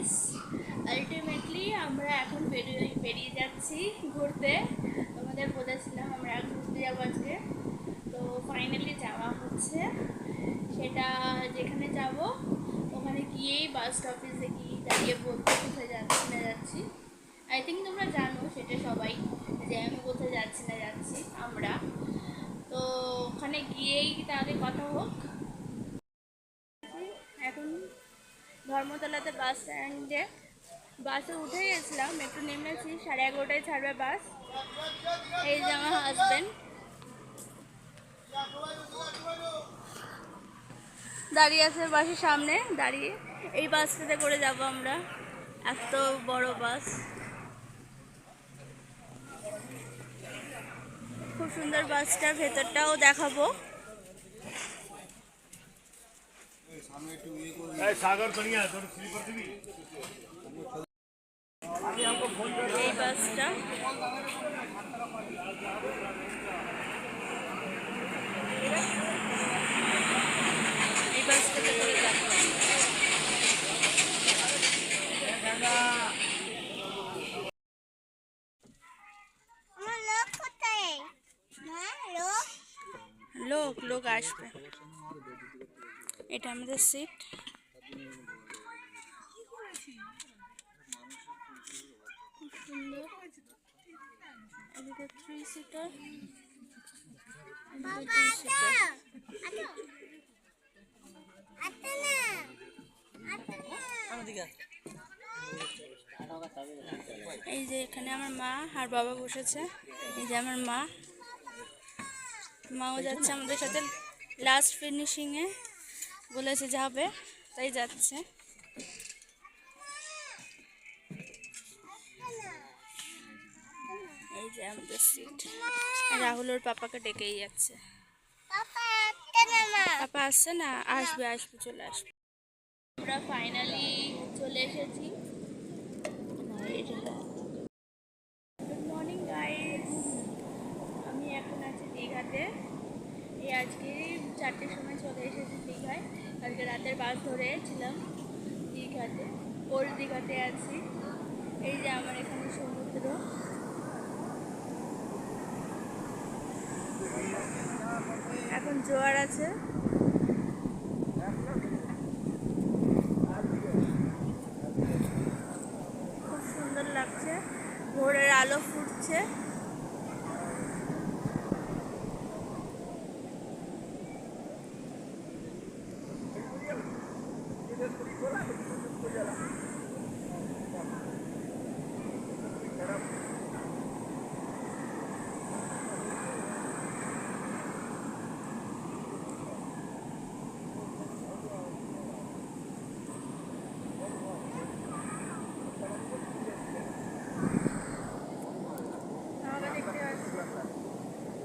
Guys, ultimately আমরা এখন বেরিয়ে যাচ্ছি ঘুরতে। তোমাদের বলেছিলাম আমরা ঘুরতে যাবো আজকে, তো ফাইনালি যাওয়া হচ্ছে। সেটা যেখানে যাব ওখানে গিয়েই বাস স্টপেজে গিয়ে দাঁড়িয়ে বলতে কোথায় যাচ্ছি না যাচ্ছি। আই থিঙ্ক তোমরা জানো সেটা সবাই, যে আমি কোথায় যাচ্ছি না যাচ্ছি আমরা। তো ওখানে গিয়েই তাহলে কথা হোক। এখন ধর্মতলাতে বাস স্ট্যান্ডে বাসে উঠে গেছিলাম, একটু নেমেছি, 11:30টায় ছাড়বে বাস। এই যে আমার হাজবেন্ড দাঁড়িয়ে আছে বাসের সামনে দাঁড়িয়ে। এই বাসটাতে করে যাব আমরা, এত বড় বাস, খুব সুন্দর বাসটার ভেতরটাও দেখাবো। এই বাসটা করে যাবো। লোক আসবে, এটা আমাদের সিট। সুন্দর, এদিকে 3 সিটার, এদিকে 2 সিটার। এই যে এখানে আমার মা আর বাবা বসেছে। এই যে আমার মাও যাচ্ছে আমাদের সাথে, লাস্ট ফিনিশিংয়ে বলেছে যাবে, তাই যাচ্ছে। এই যে আমাদের সিট, রাহুল ওর পাপাকে ডেকেই যাচ্ছে। পাপা আসছে না, আসবে চলে আসবে। আমরা ফাইনালি চলে এসেছি। গুড মর্নিং গাইস, আমি এখন আছি দীঘাতে। এই আজকে 4টের সময় চলে এসেছি দীঘায়। আজকে রাতের বাস ধরেছিলাম দীঘাতে, ওল্ড দীঘাতে আছি। এই যে আমার এখানে সমুদ্র, এখন জোয়ার আছে। খুব সুন্দর লাগছে, ভোরের আলো ফুটছে।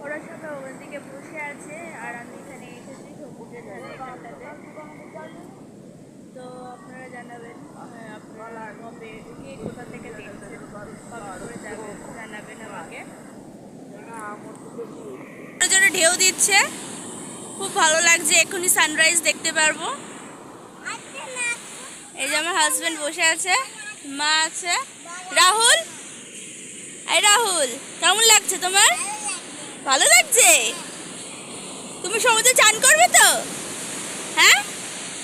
ওরা সবাই ওদিকে বসে আছে আর আমি এখানে এসেছি সমুদ্রের ধারে এখানটাতে। তো আপনারা জানাবেন আপনারা কবে কে কোথা থেকে দেখছেন, কবে করে যাবেন জানাবেন আমাকে। জোরে ঢেউ দিচ্ছে, খুব ভালো লাগছে, এক্ষুনি সানরাইজ দেখতে পারবো। এই যে আমার হাজবেন্ড বসে আছে, মা আছে। রাহুল, এই রাহুল, কেমন লাগছে তোমার? ভালো লাগছে? তুমি সমুদ্রে চান করবে তো? হ্যাঁ,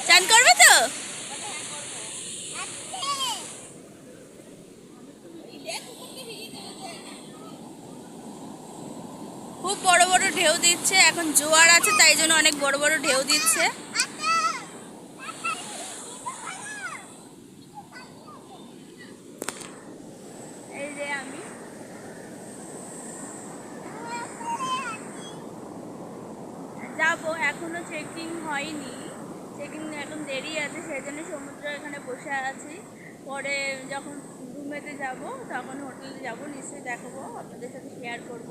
চান করবে তো? খুব বড় বড় ঢেউ দিচ্ছে, এখন জোয়ার আছে তাই জন্য অনেক বড় বড় ঢেউ দিচ্ছে। এই যে আমি যাবো, এখনো চেকিং হয়নি, চেকিং এখন দেরি আছে, সেই জন্য সমুদ্র এখানে বসে আছি। পরে যখন রুমেতে যাব তখন হোটেলে যাব, নিশ্চয়ই দেখাবো, আপনাদের সাথে শেয়ার করব।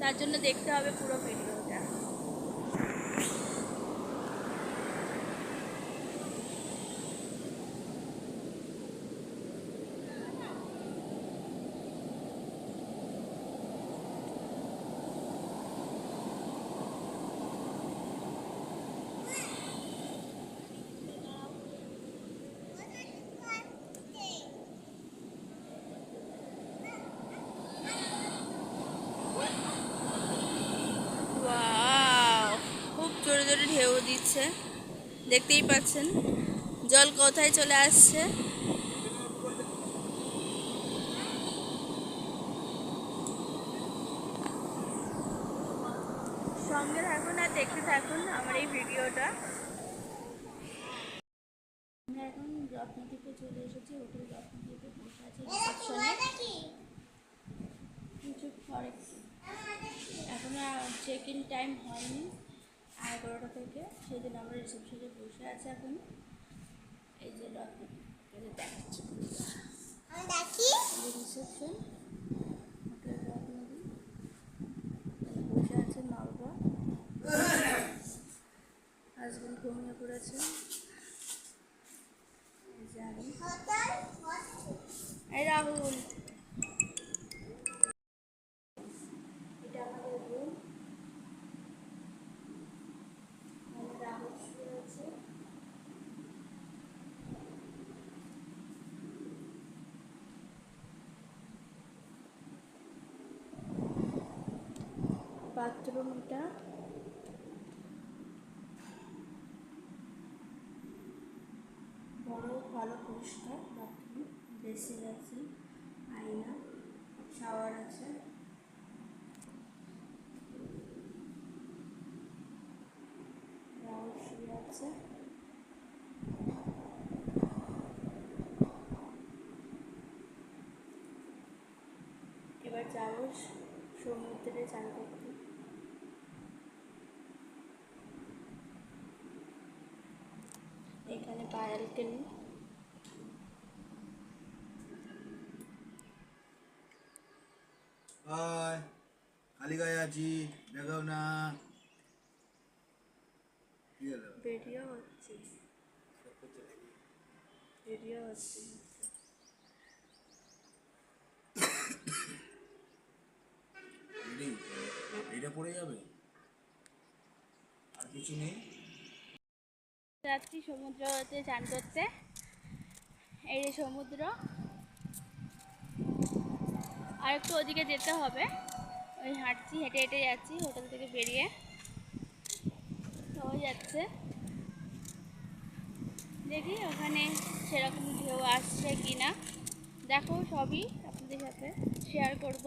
তার জন্য দেখতে হবে পুরো ভিডিওটা। যাচ্ছে, দেখতেই পাচ্ছেন জল কোথায় চলে আসছে। সঙ্গে থাকুন আর দেখতে থাকুন আমার এই ভিডিওটা। আমরা এখন রত্নদ্বীপে চলে এসেছি, হোটেল রত্নদ্বীপে বসে আছি রিসেপশনে। কিছু পরে এখন চেক ইন টাইম হয়নি 11টা থেকে, সেই জন্য আমরা রিসেপশনে বসে আছি এখন। এই যে রত্নদ্বীপ দেখাচ্ছি রিসেপশন হোটেল রত্নদ্বীপ, বসে আছে নলবা, হাজবেন্ড ঘুমিয়ে পড়েছে। এই রাহুল, এটা আমাদের রুম। রাহুল শুয়ে আছে। বাথরুম এটা, বড় ভালো পরিষ্কার বাথরুম, বেসিন আছে, আয়না, শাওয়ার আছে। রাহুল শুয়ে আছে। এবার যাবো সমুদ্রে চান করতে। এখানে ব্যালকনি, খালি গায়ে আছি, দেখাও না। ভিডিও হচ্ছে, ভিডিও হচ্ছে। এটা পড়ে যাবে, আর কিছু নেই। যাচ্ছি সমুদ্রতে চান করতে। এই যে সমুদ্র, আর একটু ওদিকে যেতে হবে। ওই হাঁটছি, হেঁটে হেঁটে যাচ্ছি হোটেল থেকে বেরিয়ে, সবাই যাচ্ছে। দেখি ওখানে সেরকম ঢেউ আসছে কি না, দেখো সবই আপনাদের সাথে শেয়ার করব।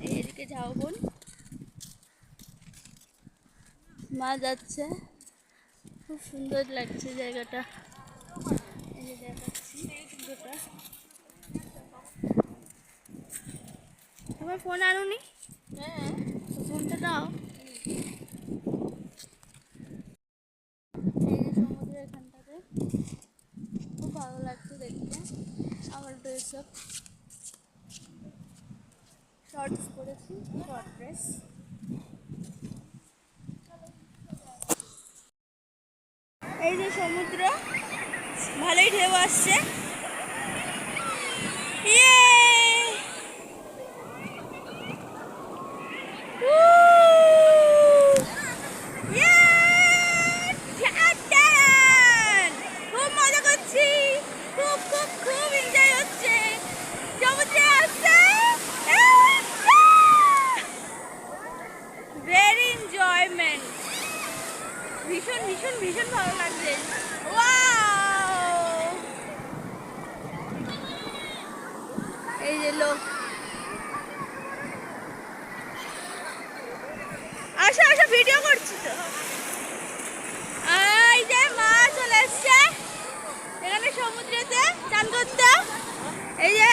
এই এদিকে ঝাউবন, মা যাচ্ছে, খুব সুন্দর লাগছে জায়গাটা। এই যে দেখাচ্ছি দুটা। তোমার ফোন আনুনি? হ্যাঁ, ফোনটা দাও। এই যে সমুদ্রের এখানটাতে খুব ভালো লাগছে দেখতে। আমার ড্রেস আপ, শর্টস পরেছি, শর্ট ড্রেস। এই যে সমুদ্র, ভালোই ঢেউ আসছে। ইয়ে খুব মজা করছি, খুব খুব খুব এনজয় হচ্ছে সমুদ্রে আসছে। ভেরি এনজয়মেন্ট, ভীষণ ভীষণ ভীষণ ভালো লাগছে। ওয়াও, এই যে লোক, আসো আসো, ভিডিও করছি তো। এই যে মা চলে এসছে এখানে সমুদ্রেতে চান করতে। এই যে